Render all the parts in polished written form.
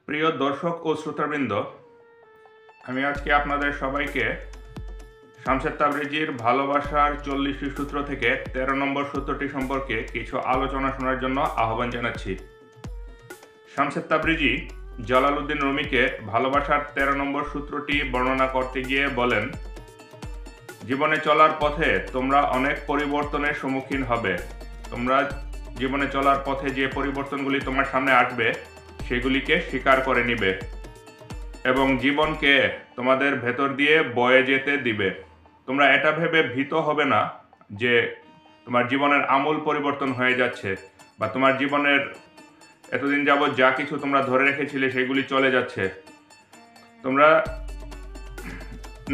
প্রিয় দর্শক ও শ্রোতাবৃন্দ, আমি আজকে আপনাদের সবাইকে শামসের তাবরিজির ভালোবাসার 40টি সূত্র থেকে 13 নম্বর সূত্রটি সম্পর্কে কিছু আলোচনা শোনার জন্য আহ্বান জানাচ্ছি। শামসের তাবরিজি জালালউদ্দিন রুমিকে ভালোবাসার 13 নম্বর সূত্রটি বর্ণনা করতে গিয়ে বলেন, জীবনে চলার পথে তোমরা অনেক পরিবর্তনের সম্মুখীন হবে। তোমরা জীবনে চলার পথে যে পরিবর্তনগুলি তোমার সামনে আসবে সেগুলিকে স্বীকার করে নিবে এবং জীবনকে তোমাদের ভেতর দিয়ে বয়ে যেতে দিবে। তোমরা এটা ভেবে ভীত হবে না যে তোমার জীবনের আমূল পরিবর্তন হয়ে যাচ্ছে বা তোমার জীবনের এতদিন যাবৎ যা কিছু তোমরা ধরে রেখেছিলে সেগুলি চলে যাচ্ছে। তোমরা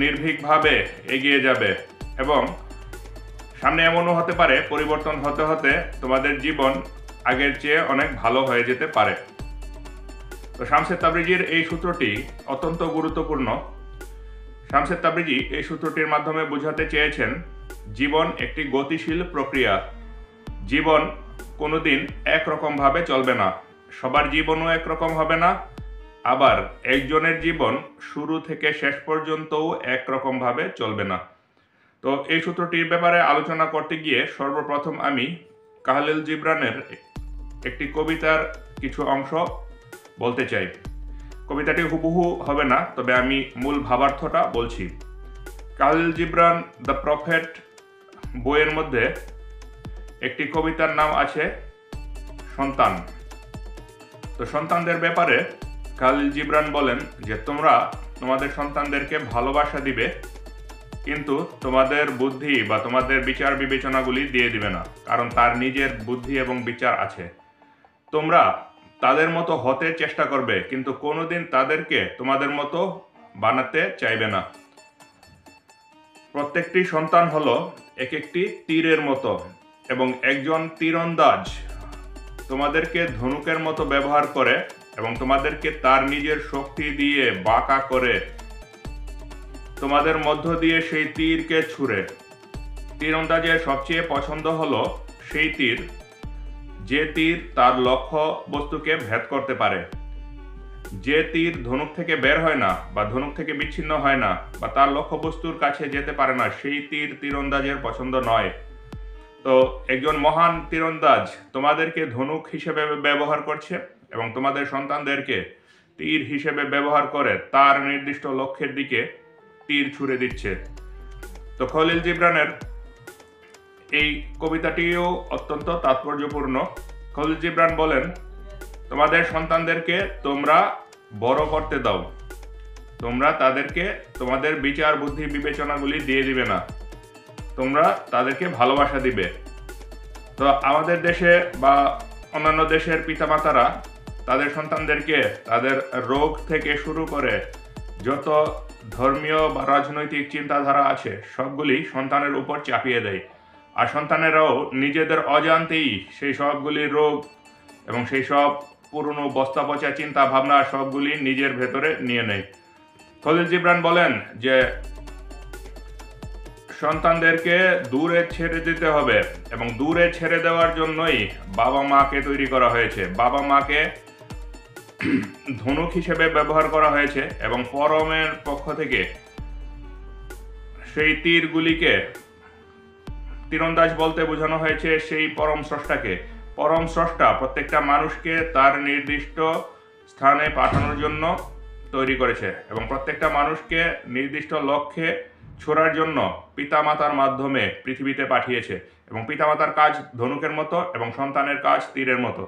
নির্ভীকভাবে এগিয়ে যাবে এবং সামনে এমনও হতে পারে পরিবর্তন হতে হতে তোমাদের জীবন আগের চেয়ে অনেক ভালো হয়ে যেতে পারে। তো শামসের তাবরিজির এই সূত্রটি অত্যন্ত গুরুত্বপূর্ণ। শামসের তাবরিজি এই সূত্রটির মাধ্যমে বোঝাতে চেয়েছেন, জীবন একটি গতিশীল প্রক্রিয়া। জীবন কোনোদিন একরকমভাবে চলবে না, সবার জীবনও একরকম হবে না, আবার একজনের জীবন শুরু থেকে শেষ পর্যন্তও একরকমভাবে চলবে না। তো এই সূত্রটির ব্যাপারে আলোচনা করতে গিয়ে সর্বপ্রথম আমি কাহলিল জিবরানের একটি কবিতার কিছু অংশ বলতে চাই। কবিতাটি হুবহু হবে না, তবে আমি মূল ভাবার্থটা বলছি। কাহলিল জিবরান দ্য প্রফেট বইয়ের মধ্যে একটি কবিতার নাম আছে সন্তান। তো সন্তানদের ব্যাপারে কাহলিল জিবরান বলেন যে তোমরা তোমাদের সন্তানদেরকে ভালোবাসা দিবে, কিন্তু তোমাদের বুদ্ধি বা তোমাদের বিচার বিবেচনাগুলি দিয়ে দিবে না, কারণ তার নিজের বুদ্ধি এবং বিচার আছে। তোমরা তাদের মতো হতে চেষ্টা করবে, কিন্তু কোনোদিন তাদেরকে তোমাদের মতো বানাতে চাইবে না। প্রত্যেকটি সন্তান হলো এক একটি তীরের মতো এবং একজন তীরন্দাজ তোমাদেরকে ধনুকের মতো ব্যবহার করে এবং তোমাদেরকে তার নিজের শক্তি দিয়ে বাঁকা করে তোমাদের মধ্য দিয়ে সেই তীরকে ছুঁড়ে। তীরন্দাজের সবচেয়ে পছন্দ হলো সেই তীর যে তীর তার লক্ষ্য বস্তুকে ভেদ করতে পারে। যে তীর ধনুক থেকে বের হয় না বা ধনুক থেকে বিচ্ছিন্ন হয় না বা তার লক্ষ্য বস্তুর কাছে যেতে পারে না, সেই তীর তীরন্দাজের পছন্দ নয়। তো একজন মহান তীরন্দাজ তোমাদেরকে ধনুক হিসেবে ব্যবহার করছে এবং তোমাদের সন্তানদেরকে তীর হিসেবে ব্যবহার করে তার নির্দিষ্ট লক্ষ্যের দিকে তীর ছুঁড়ে দিচ্ছে। তো খলিল জিবরানের এই কবিতাটিও অত্যন্ত তাৎপর্যপূর্ণ। খলিল জিবরান বলেন, তোমাদের সন্তানদেরকে তোমরা বড় করতে দাও, তোমরা তাদেরকে তোমাদের বিচার বুদ্ধি বিবেচনাগুলি দিয়ে দিবে না, তোমরা তাদেরকে ভালোবাসা দিবে। তো আমাদের দেশে বা অন্যান্য দেশের পিতামাতারা তাদের সন্তানদেরকে তাদের রোগ থেকে শুরু করে যত ধর্মীয় বা রাজনৈতিক চিন্তাধারা আছে সবগুলি সন্তানের উপর চাপিয়ে দেয়, আর সন্তানেরাও নিজেদের অজান্তেই সেই সবগুলি রোগ এবং সেই সব পুরনো বস্তা পচা চিন্তা ভাবনা সবগুলি নিজের ভেতরে নিয়ে নেয়। খলিল জিবরান বলেন যে সন্তানদেরকে দূরে ছেড়ে দিতে হবে এবং দূরে ছেড়ে দেওয়ার জন্যই বাবা মাকে তৈরি করা হয়েছে। বাবা মাকে ধনুক হিসেবে ব্যবহার করা হয়েছে এবং পরমের পক্ষ থেকে সেই তীরগুলিকে, তীরন্দাজ বলতে বোঝানো হয়েছে সেই পরম স্রষ্টাকে। পরম স্রষ্টা প্রত্যেকটা মানুষকে তার নির্দিষ্ট স্থানে পাঠানোর জন্য তৈরি করেছে এবং প্রত্যেকটা মানুষকে নির্দিষ্ট লক্ষ্যে ছোড়ার জন্য পিতামাতার মাধ্যমে পৃথিবীতে পাঠিয়েছে এবং পিতামাতার কাজ ধনুকের মতো এবং সন্তানের কাজ তীরের মতো।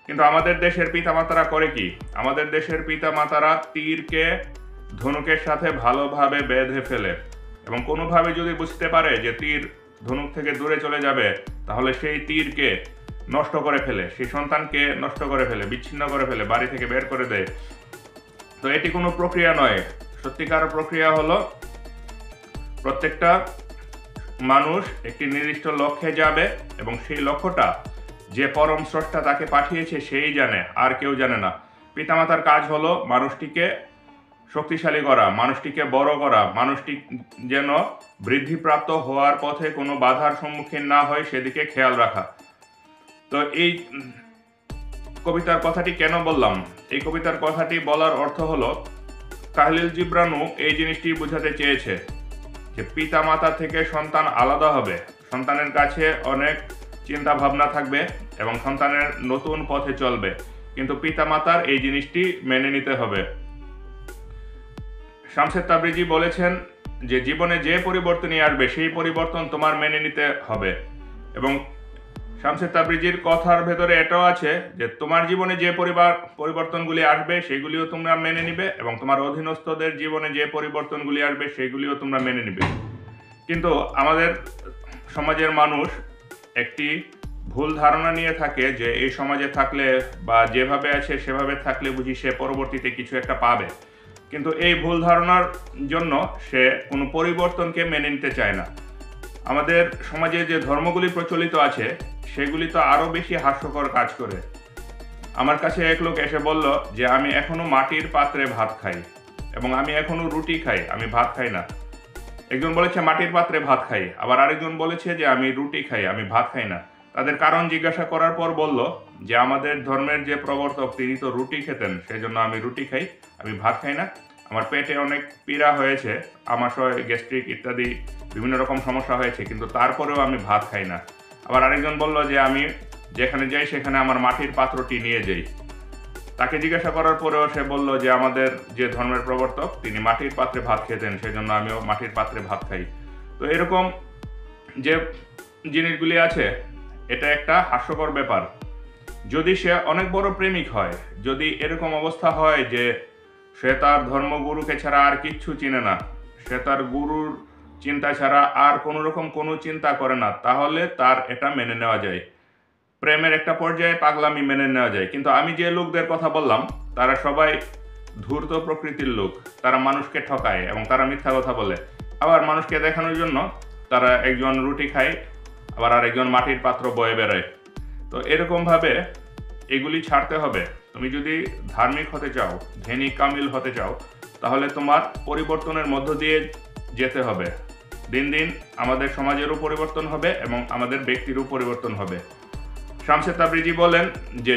কিন্তু আমাদের দেশের পিতামাতারা করে কি? আমাদের দেশের পিতামাতারা তীরকে ধনুকের সাথে ভালোভাবে বেঁধে ফেলে এবং কোনোভাবে যদি বুঝতে পারে যে তীর ধনুক থেকে দূরে চলে যাবে, তাহলে সেই তীরকে নষ্ট করে ফেলে, সেই সন্তানকে নষ্ট করে ফেলে, বিচ্ছিন্ন করে ফেলে, বাড়ি থেকে বের করে দেয়। তো এটি কোনো প্রক্রিয়া নয়। সত্যিকার প্রক্রিয়া হলো প্রত্যেকটা মানুষ একটি নির্দিষ্ট লক্ষ্যে যাবে এবং সেই লক্ষ্যটা যে পরম স্রষ্টা তাকে পাঠিয়েছে সেই জানে, আর কেউ জানে না। পিতামাতার কাজ হলো মানুষটিকে শক্তিশালী করা, মানুষটিকে বড় করা, মানুষটি যেন বৃদ্ধিপ্রাপ্ত হওয়ার পথে কোনো বাধার সম্মুখীন না হয় সেদিকে খেয়াল রাখা। তো এই কবিতার কথাটি কেন বললাম? এই কবিতার কথাটি বলার অর্থ হলো, কাহলিল জিব্রানও এই জিনিসটি বোঝাতে চেয়েছে যে পিতা মাতা থেকে সন্তান আলাদা হবে, সন্তানের কাছে অনেক চিন্তা ভাবনা থাকবে এবং সন্তানের নতুন পথে চলবে, কিন্তু পিতা মাতার এই জিনিসটি মেনে নিতে হবে। শামসে তাবরিজি বলেছেন যে জীবনে যে পরিবর্তনই আসবে সেই পরিবর্তন তোমার মেনে নিতে হবে, এবং শামসে তাবরিজির কথার ভেতরে এটাও আছে যে তোমার জীবনে যে পরিবর্তনগুলি আসবে সেগুলিও তোমরা মেনে নিবে, এবং তোমার অধীনস্থদের জীবনে যে পরিবর্তনগুলি আসবে সেগুলিও তোমরা মেনে নিবে। কিন্তু আমাদের সমাজের মানুষ একটি ভুল ধারণা নিয়ে থাকে যে এই সমাজে থাকলে বা যেভাবে আছে সেভাবে থাকলে বুঝি সে পরবর্তীতে কিছু একটা পাবে, কিন্তু এই ভুল ধারণার জন্য সে কোনো পরিবর্তনকে মেনে নিতে চায় না। আমাদের সমাজে যে ধর্মগুলি প্রচলিত আছে সেগুলি তো আরও বেশি হাস্যকর কাজ করে। আমার কাছে এক লোক এসে বলল যে আমি এখনো মাটির পাত্রে ভাত খাই এবং আমি এখনো রুটি খাই, আমি ভাত খাই না। একজন বলেছে মাটির পাত্রে ভাত খাই, আবার আরেকজন বলেছে যে আমি রুটি খাই, আমি ভাত খাই না। তাদের কারণ জিজ্ঞাসা করার পর বলল যে আমাদের ধর্মের যে প্রবর্তক তিনি তো রুটি খেতেন, সেই জন্য আমি রুটি খাই, আমি ভাত খাই না। আমার পেটে অনেক পীড়া হয়েছে, আমাশয়, গ্যাস্ট্রিক ইত্যাদি বিভিন্ন রকম সমস্যা হয়েছে, কিন্তু তারপরেও আমি ভাত খাই না। আবার আরেকজন বলল যে আমি যেখানে যাই সেখানে আমার মাটির পাত্রটি নিয়ে যাই। তাকে জিজ্ঞাসা করার পরেও সে বলল যে আমাদের যে ধর্মের প্রবর্তক তিনি মাটির পাত্রে ভাত খেতেন, সেই জন্য আমিও মাটির পাত্রে ভাত খাই। তো এরকম যে জিনিসগুলি আছে এটা একটা হাস্যকর ব্যাপার। যদি সে অনেক বড় প্রেমিক হয়, যদি এরকম অবস্থা হয় যে সে তার ধর্মগুরুকে ছাড়া আর কিচ্ছু চিনে না, সে তার গুরুর চিন্তা ছাড়া আর কোনো রকম কোনো চিন্তা করে না, তাহলে তার এটা মেনে নেওয়া যায়। প্রেমের একটা পর্যায়ে পাগলামি মেনে নেওয়া যায়। কিন্তু আমি যে লোকদের কথা বললাম তারা সবাই ধূর্ত প্রকৃতির লোক, তারা মানুষকে ঠকায় এবং তারা মিথ্যা কথা বলে। আবার মানুষকে দেখানোর জন্য তারা একজন রুটি খায়, আবার আরেকজন মাটির পাত্র বয়ে বেড়ায়। তো এরকমভাবে এগুলি ছাড়তে হবে। তুমি যদি ধার্মিক হতে চাও, ধ্যানী কামিল হতে চাও, তাহলে তোমার পরিবর্তনের মধ্য দিয়ে যেতে হবে। দিন দিন আমাদের সমাজেরও পরিবর্তন হবে এবং আমাদের ব্যক্তিরও পরিবর্তন হবে। শামসে তাবরিজি বলেন যে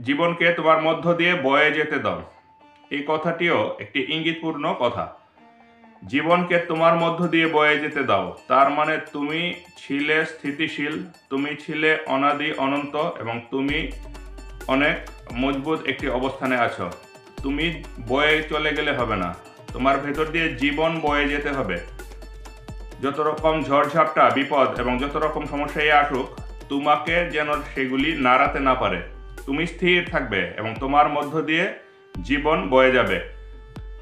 জীবনকে তোমার মধ্য দিয়ে বয়ে যেতে দাও। এই কথাটিও একটি ইঙ্গিতপূর্ণ কথা। জীবনকে তোমার মধ্য দিয়ে বয়ে যেতে দাও, তার মানে তুমি ছিলে স্থিতিশীল, তুমি ছিলে অনাদি অনন্ত এবং তুমি অনেক মজবুত একটি অবস্থানে আছো। তুমি বয়ে চলে গেলে হবে না, তোমার ভেতর দিয়ে জীবন বয়ে যেতে হবে। যত রকম ঝড়ঝাপটা, বিপদ এবং যত রকম সমস্যায় আসুক, তোমাকে যেন সেগুলি নাড়াতে না পারে। তুমি স্থির থাকবে এবং তোমার মধ্য দিয়ে জীবন বয়ে যাবে।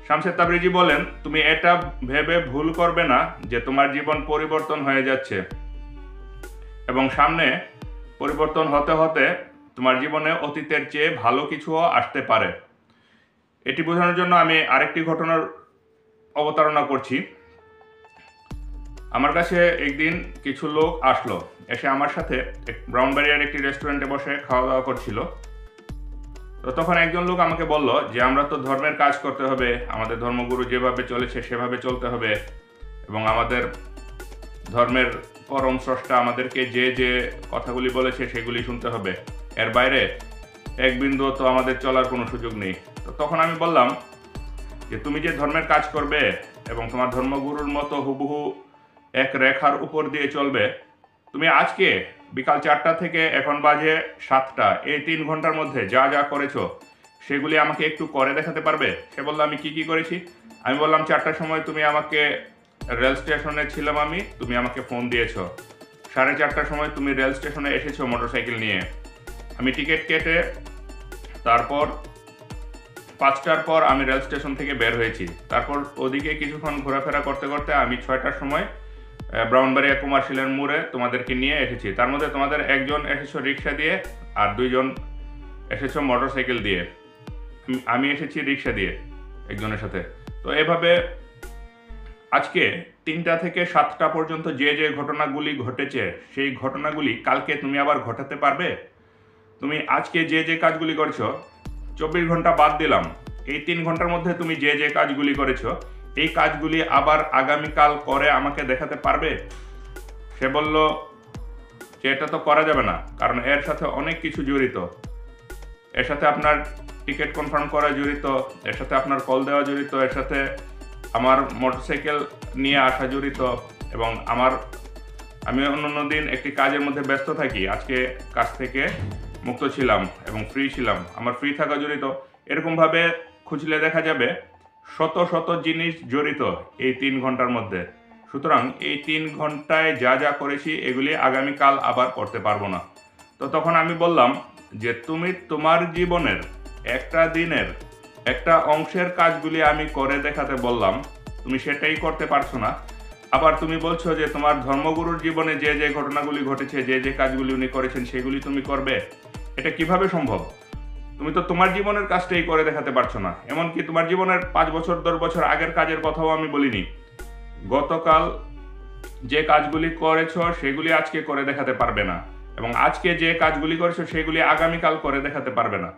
শামসে তাবরিজি বলেন তুমি এটা ভেবে ভুল করবে না যে তোমার জীবন পরিবর্তন হয়ে যাচ্ছে এবং সামনে পরিবর্তন হতে হতে তোমার জীবনে অতীতের চেয়ে ভালো কিছুও আসতে পারে। এটি বোঝানোর জন্য আমি আরেকটি ঘটনার অবতারণা করছি। আমার কাছে একদিন কিছু লোক আসলো, এসে আমার সাথে ব্রাউনবাড়িয়ার একটি রেস্টুরেন্টে বসে খাওয়া দাওয়া করছিল। তো তখন একজন লোক আমাকে বলল যে আমরা তো ধর্মের কাজ করতে হবে, আমাদের ধর্মগুরু যেভাবে চলেছে সেভাবে চলতে হবে এবং আমাদের ধর্মের পরম স্রষ্টা আমাদেরকে যে যে কথাগুলি বলেছে সেগুলি শুনতে হবে, এর বাইরে এক বিন্দু তো আমাদের চলার কোনো সুযোগ নেই। তো তখন আমি বললাম যে তুমি যে ধর্মের কাজ করবে এবং তোমার ধর্মগুরুর মতো হুবহু এক রেখার উপর দিয়ে চলবে, তুমি আজকে বিকাল 4টা থেকে এখন বাজে 7টা, এই 3 ঘন্টার মধ্যে যা যা করেছো সেগুলি আমাকে একটু করে দেখাতে পারবে? সে বলল আমি কি করেছি। আমি বললাম 4টার সময় তুমি আমাকে রেল স্টেশনে ছিলাম আমি, তুমি আমাকে ফোন দিয়েছো। 4:30টার সময় তুমি রেল স্টেশনে এসেছো মোটরসাইকেল নিয়ে, আমি টিকিট কেটে তারপর 5টার পর আমি রেল স্টেশন থেকে বের হয়েছি। তারপর ওদিকে কিছুক্ষণ ঘোরাফেরা করতে করতে আমি 6টার সময় ব্রাউনবাড়িয়া কমার্শিয়ালের মোড়ে তোমাদেরকে নিয়ে এসেছি। তার মধ্যে তোমাদের একজন এসেছো রিক্সা দিয়ে আর 2জন এসেছো মোটরসাইকেল দিয়ে, আমি এসেছি রিক্সা দিয়ে একজনের সাথে। তো এভাবে আজকে 3টা থেকে 7টা পর্যন্ত যে যে ঘটনাগুলি ঘটেছে সেই ঘটনাগুলি কালকে তুমি আবার ঘটাতে পারবে? তুমি আজকে যে যে কাজগুলি করছো, 24 ঘন্টা বাদ দিলাম, এই 3 ঘন্টার মধ্যে তুমি যে যে কাজগুলি করেছো এই কাজগুলি আবার আগামীকাল করে আমাকে দেখাতে পারবে? সে বলল যে এটা তো করা যাবে না, কারণ এর সাথে অনেক কিছু জড়িত। এর সাথে আপনার টিকিট কনফার্ম করা জড়িত, এর সাথে আপনার কল দেওয়া জড়িত, এর সাথে আমার মোটরসাইকেল নিয়ে আসা জড়িত, এবং আমি অন্য দিন একটি কাজের মধ্যে ব্যস্ত থাকি, আজকে কাজ থেকে মুক্ত ছিলাম এবং ফ্রি ছিলাম, আমার ফ্রি থাকা জড়িত। এরকমভাবে খুঁজলে দেখা যাবে শত শত জিনিস জড়িত এই 3 ঘন্টার মধ্যে। সুতরাং এই 3 ঘন্টায় যা যা করেছি এগুলি আগামীকাল আবার করতে পারবো না। তো তখন আমি বললাম যে তুমি তোমার জীবনের একটা দিনের একটা অংশের কাজগুলি আমি করে দেখাতে বললাম, তুমি সেটাই করতে পারছো না। আবার তুমি বলছো যে তোমার ধর্মগুরুর জীবনে যে যে ঘটনাগুলি ঘটেছে, যে যে কাজগুলি উনি করেছেন সেগুলি তুমি করবে। এটা কিভাবে সম্ভব? তুমি তো তোমার জীবনের কাজটাই করে দেখাতে পারছো না। এমনকি তোমার জীবনের 5 বছর 10 বছর আগের কাজের কথাও আমি বলিনি। গতকাল যে কাজগুলি করেছো সেগুলি আজকে করে দেখাতে পারবে না, এবং আজকে যে কাজগুলি করেছো সেগুলি আগামীকাল করে দেখাতে পারবে না।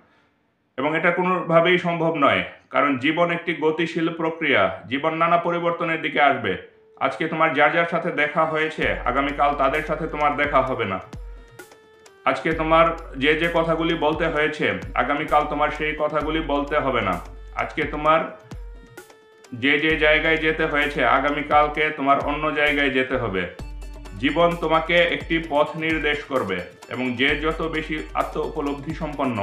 এবং এটা কোনোভাবেই সম্ভব নয়, কারণ জীবন একটি গতিশীল প্রক্রিয়া। জীবন নানা পরিবর্তনের দিকে আসবে। আজকে তোমার যার যার সাথে দেখা হয়েছে, আগামীকাল তাদের সাথে তোমার দেখা হবে না। আজকে তোমার যে যে কথাগুলি বলতে হয়েছে, আগামীকাল তোমার সেই কথাগুলি বলতে হবে না। আজকে তোমার যে যে জায়গায় যেতে হয়েছে, আগামীকালকে তোমার অন্য জায়গায় যেতে হবে। জীবন তোমাকে একটি পথ নির্দেশ করবে, এবং যে যত বেশি আত্ম উপলব্ধি সম্পন্ন,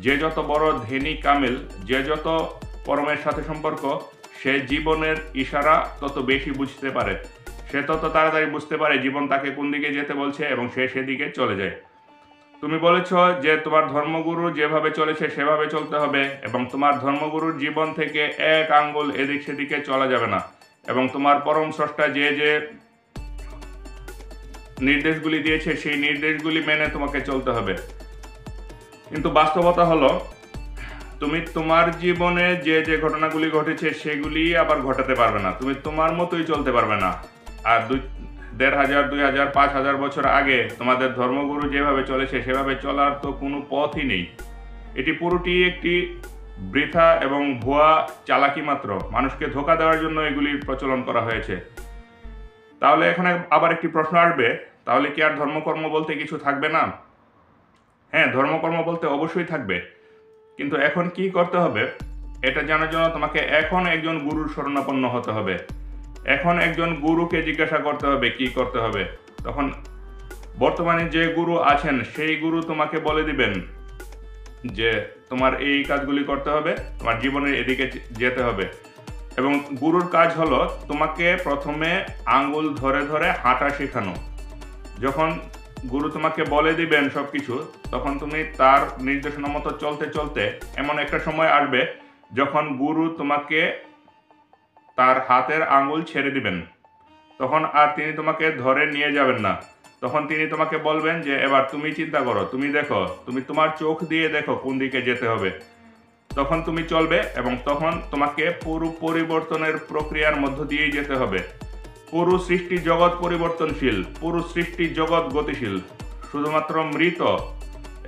যে যত বড় ধ্যানী কামিল, যে যত পরমের সাথে সম্পর্ক, সে জীবনের ইশারা তত বেশি বুঝতে পারে। সে তত তাড়াতাড়ি বুঝতে পারে জীবন তাকে কোন দিকে যেতে বলছে, এবং সে সেদিকে চলে যায়। তুমি বলেছ যে তোমার ধর্মগুরু যেভাবে চলেছে সেভাবে চলতে হবে, এবং তোমার ধর্মগুরুর জীবন থেকে এক আঙ্গুল এদিক সেদিকে চলা যাবে না, এবং তোমার পরম স্রষ্টা যে যে নির্দেশগুলি দিয়েছে সেই নির্দেশগুলি মেনে তোমাকে চলতে হবে। কিন্তু বাস্তবতা হলো, তুমি তোমার জীবনে যে যে ঘটনাগুলি ঘটেছে সেগুলি আবার ঘটাতে পারবে না। তুমি তোমার মতোই চলতে পারবে না। আর 1500, 2000, 5000 বছর আগে তোমাদের ধর্মগুরু যেভাবে চলেছে সেভাবে চলার তো কোনো পথই নেই। এটি পুরোটি একটি বৃথা এবং ভুয়া চালাকি মাত্র। মানুষকে ধোঁকা দেওয়ার জন্য এগুলির প্রচলন করা হয়েছে। তাহলে এখানে আবার একটি প্রশ্ন আসবে, তাহলে কি আর ধর্মকর্ম বলতে কিছু থাকবে না? হ্যাঁ, ধর্মকর্ম বলতে অবশ্যই থাকবে, কিন্তু এখন কি করতে হবে এটা জানার জন্য তোমাকে এখন একজন গুরুর শরণাপন্ন হতে হবে। এখন একজন গুরুকে জিজ্ঞাসা করতে হবে কি করতে হবে। তখন বর্তমানে যে গুরু আছেন সেই গুরু তোমাকে বলে দিবেন যে তোমার এই কাজগুলি করতে হবে, তোমার জীবনের এদিকে যেতে হবে। এবং গুরুর কাজ হলো তোমাকে প্রথমে আঙ্গুল ধরে ধরে হাঁটা শেখানো। যখন গুরু তোমাকে বলে দিবেন সবকিছু, তখন তুমি তার নির্দেশনা মতো চলতে চলতে এমন একটা সময় আসবে যখন গুরু তোমাকে তার হাতের আঙ্গুল ছেড়ে দিবেন। তখন আর তিনি তোমাকে ধরে নিয়ে যাবেন না। তখন তিনি তোমাকে বলবেন যে এবার তুমি চিন্তা করো, তুমি দেখো, তুমি তোমার চোখ দিয়ে দেখো কোন দিকে যেতে হবে। তখন তুমি চলবে, এবং তখন তোমাকে পুরো পরিবর্তনের প্রক্রিয়ার মধ্য দিয়েই যেতে হবে। পুরো সৃষ্টি জগৎ পরিবর্তনশীল, পুরো সৃষ্টি জগৎ গতিশীল। শুধুমাত্র মৃত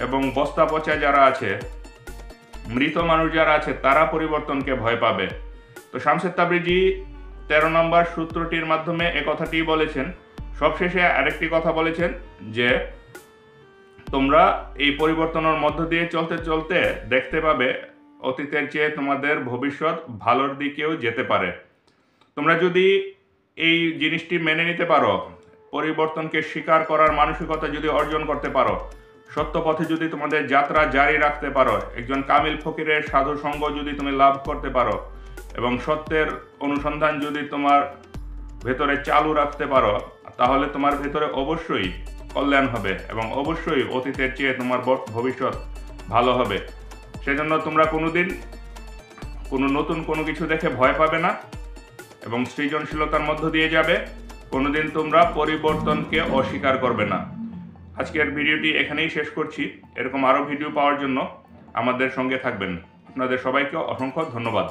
এবং বস্তা পচা যারা আছে, মৃত মানুষ যারা আছে, তারা পরিবর্তনকে ভয় পাবে। তো শামসুদ তাবরিজি 13 নম্বর সূত্রটির মাধ্যমে এ কথাটি বলেছেন। সবশেষে আরেকটি কথা বলেছেন যে তোমরা এই পরিবর্তনের মধ্য দিয়ে চলতে চলতে দেখতে পাবে অতীতের চেয়ে তোমাদের ভবিষ্যৎ ভালোর দিকেও যেতে পারে। তোমরা যদি এই জিনিসটি মেনে নিতে পারো, পরিবর্তনকে স্বীকার করার মানসিকতা যদি অর্জন করতে পারো, সত্য পথে যদি তোমাদের যাত্রা জারি রাখতে পারো, একজন কামিল ফকিরের সাধু সঙ্গ যদি তুমি লাভ করতে পারো, এবং সত্যের অনুসন্ধান যদি তোমার ভেতরে চালু রাখতে পারো, তাহলে তোমার ভেতরে অবশ্যই কল্যাণ হবে, এবং অবশ্যই অতীতের চেয়ে তোমার ভবিষ্যৎ ভালো হবে। সেজন্য তোমরা কোনোদিন কোনো নতুন কোনো কিছু দেখে ভয় পাবে না, এবং সৃজনশীলতার মধ্য দিয়ে যাবে। কোনোদিন তোমরা পরিবর্তনকে অস্বীকার করবে না। আজকের ভিডিওটি এখানেই শেষ করছি। এরকম আরও ভিডিও পাওয়ার জন্য আমাদের সঙ্গে থাকবেন। আপনাদের সবাইকে অসংখ্য ধন্যবাদ।